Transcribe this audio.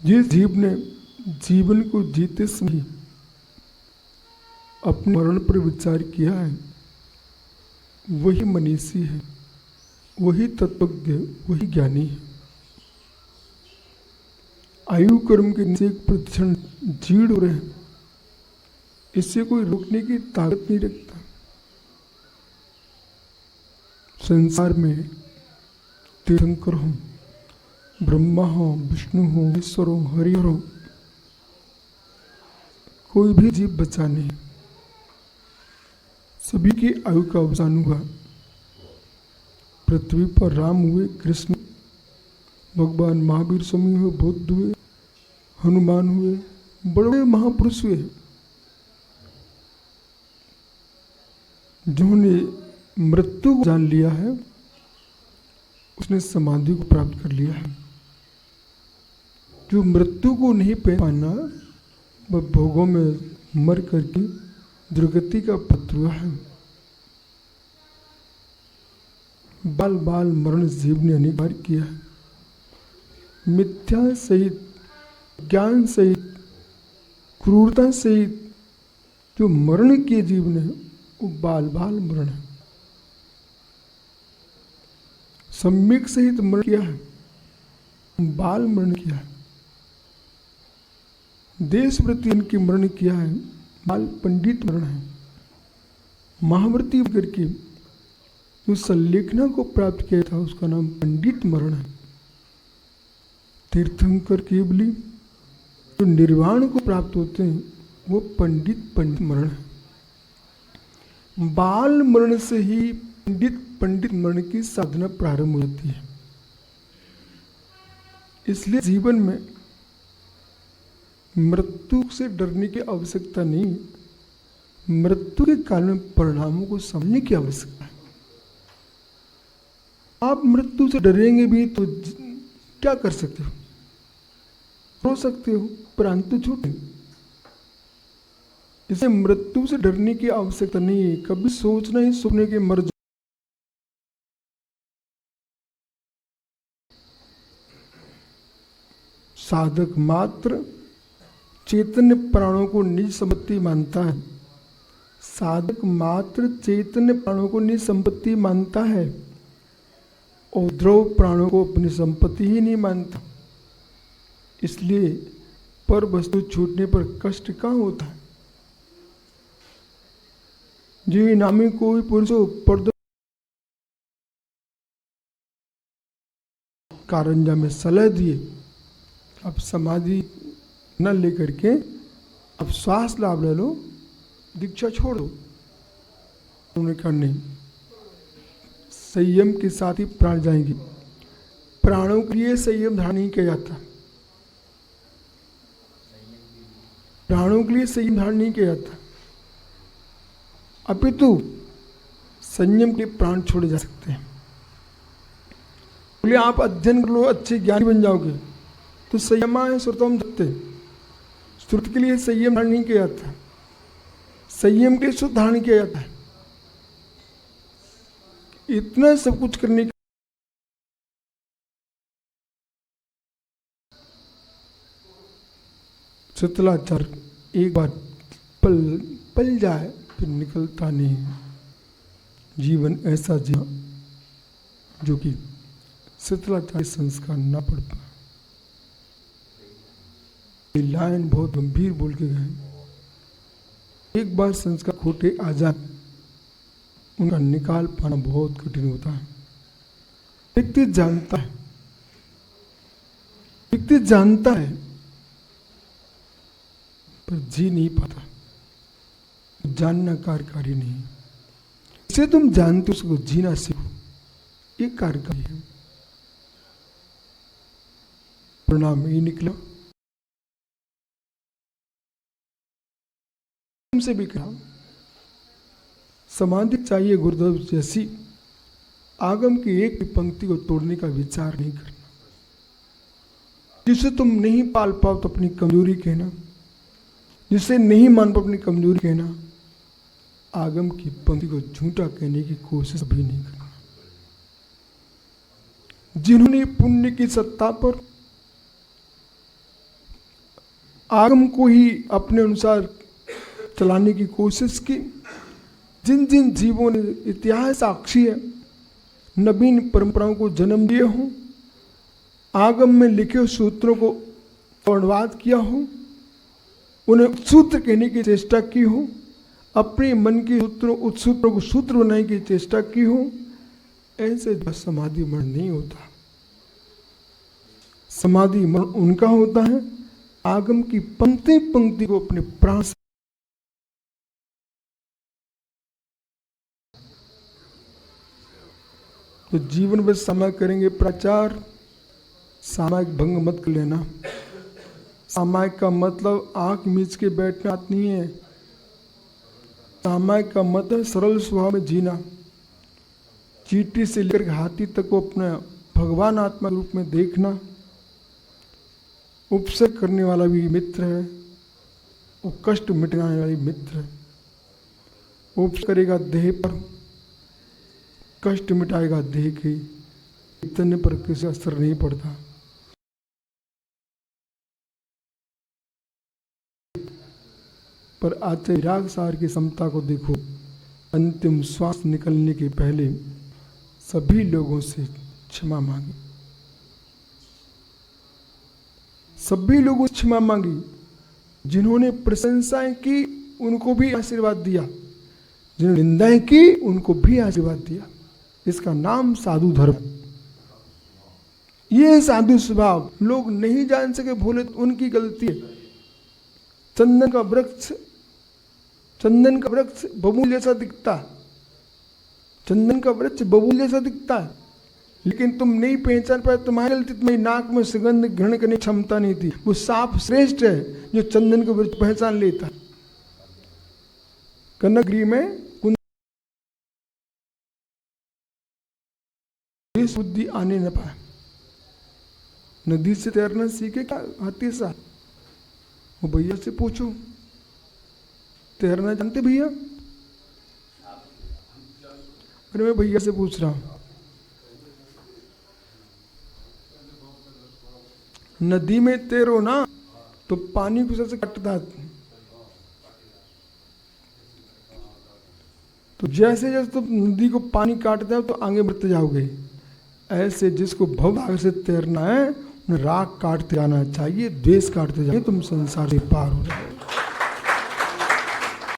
जिस जीव ने जीवन को जीते समय अपने मरण पर विचार किया है, वही मनीषी है, वही तत्वज्ञ, वही ज्ञानी है। आयु कर्म के नीचे एक प्रतिक्षण जीर्ण हो रहे हैं, इससे कोई रोकने की ताकत नहीं रखता। संसार में तीर्थंकर हो, ब्रह्मा हो, विष्णु हो, ईश्वर हो, हरि हो, कोई भी जीव बचा नहीं। सभी की आयु का अवसान हुआ। पृथ्वी पर राम हुए, कृष्ण, भगवान महावीर स्वामी हुए, बुद्ध हुए, हनुमान हुए, बड़े बड़े महापुरुष हुए, जिन्होंने मृत्यु को जान लिया है, उसने समाधि को प्राप्त कर लिया है। जो मृत्यु को नहीं पाना, वह भोगों में मर करके दुर्गति का पत्र हुआ है। बाल बाल मरण जीव ने अनेक बार किया है। मिथ्या सहित, ज्ञान सहित, क्रूरता सहित जो मरण किए जीव ने, वो बाल बाल मरण है। सम्यक सहित मरण किया है, बाल मरण किया है। देश प्रति इनके मरण किया है, बाल पंडित मरण है। महाव्रती करके जो संलेखना को प्राप्त किया था, उसका नाम पंडित मरण है। तीर्थंकर केवली जो निर्वाण को प्राप्त होते हैं, वो पंडित मरण है। बाल मरण से ही पंडित मरण की साधना प्रारंभ होती है। इसलिए जीवन में मृत्यु से डरने की आवश्यकता नहीं, मृत्यु के कारण परिणामों को समझने की आवश्यकता है। आप मृत्यु से डरेंगे भी तो क्या कर सकते हो? रो सकते हो, प्राण तो छूटेंगे। इसे मृत्यु से डरने की आवश्यकता नहीं है। कभी सोचना ही सुपने के मर साधक मात्र चैतन्य प्राणों को निज संपत्ति मानता है। साधक मात्र चैतन्य प्राणों को निज संपत्ति मानता है और द्रव प्राणों को अपनी संपत्ति ही नहीं मानता। इसलिए पर वस्तु छूटने पर कष्ट कहाँ होता है। जी नामी कोई पुरुष पर्दो कारंजा में सलाह दिए, अब समाधि न लेकर के अब श्वास लाभ ले लो, दीक्षा छोड़ दो। उन्होंने कहा नहीं, संयम के साथ ही प्राण जाएंगे। प्राणों के लिए संयम धारण नहीं किया जाता, प्राणों के लिए संयम धारण नहीं किया जाता, अपितु संयम के प्राण छोड़े जा सकते हैं। बोले आप अध्ययन कर लो, अच्छे ज्ञानी बन जाओगे, तो संयमा है श्रुतम धत्ते। श्रुत के लिए संयम धारण नहीं किया जाता, संयम के लिए शुद्ध धारण किया जाता है। इतना सब कुछ करने के शीतलाचार एक बार पल जाए फिर निकलता नहीं। जीवन ऐसा जिया जो कि शीतलाचार संस्कार ना पड़ पाए। ये लाइन बहुत गंभीर बोल के गए। एक बार संस्कार खोटे आ जाए, उनका निकाल पाना बहुत कठिन होता है। व्यक्ति जानता है पर जी नहीं पाता। जानना कार्यकारी नहीं, इसे तुम जानते हो, उसको जीना सीखो, ये कार्यकारी है। परिणाम ये निकला। तुमसे भी कहा समाधि चाहिए गुरुदेव जैसी, आगम की एक भी पंक्ति को तोड़ने का विचार नहीं करना। जिसे तुम नहीं पाल पाओ तो अपनी कमजोरी कहना, जिसे नहीं मान पाओ अपनी कमजोरी कहना, आगम की पंक्ति को झूठा कहने की कोशिश भी नहीं करना। जिन्होंने पुण्य की सत्ता पर आगम को ही अपने अनुसार चलाने की कोशिश की। जिन जिन जीवों ने इतिहास साक्षी है नवीन परंपराओं को जन्म दिए हों, आगम में लिखे सूत्रों को अनुवाद किया हो, उन्हें सूत्र कहने की चेष्टा की हो, अपने मन के सूत्रों को सूत्र बनाने की चेष्टा की हो, ऐसे समाधि मन नहीं होता। समाधि मन उनका होता है आगम की पंक्ति पंक्ति को अपने प्राण से। तो जीवन में समय करेंगे प्रचार, सामायिक भंग मत कर लेना। सामायिक का मतलब आंख मीच के बैठना नहीं है। सामायिक का मतलब सरल स्वभाव में जीना। चींटी से लेकर हाथी तक को अपने भगवान आत्मा रूप में देखना। उपसर्ग करने वाला भी मित्र है, वो कष्ट मिटाने वाली मित्र है। उपसर्ग करेगा देह पर, कष्ट मिटाएगा देह के, इतने पर किसी असर नहीं पड़ता। पर आचार्य विराग सार की समता को देखो। अंतिम श्वास निकलने के पहले सभी लोगों से क्षमा मांगी, सभी लोगों से क्षमा मांगी। जिन्होंने प्रशंसाएं की उनको भी आशीर्वाद दिया, जिन्होंने निंदाएं की उनको भी आशीर्वाद दिया। इसका नाम साधु धर्म। ये साधु स्वभाव लोग नहीं जान सके, भोले तो उनकी गलती है। चंदन का वृक्ष बबूल जैसा दिखता है, चंदन का वृक्ष बबूल जैसा दिखता है, लेकिन तुम नहीं पहचान पाए, तुम्हारी गलती। तुम्हारी नाक में सुगंध ग्रहण करने की क्षमता नहीं थी। वो साफ श्रेष्ठ है जो चंदन का वृक्ष पहचान लेता। कनकगिरी में बुद्धि आने न पाए, नदी से तैरना सीखे क्या हाथी सा? वो भैया से पूछो, तैरना जानते भैया? अरे मैं भैया से पूछ रहा हूं। नदी में तैरो ना तो पानी को सबसे कटता है। तो जैसे जैसे तुम नदी को पानी काटते हो तो आगे बढ़ते जाओगे। ऐसे जिसको भवभाग से तैरना है उन्हें राग काटते जाना चाहिए, द्वेष काटते जाइए, तुम संसार से पार हो जाओगे।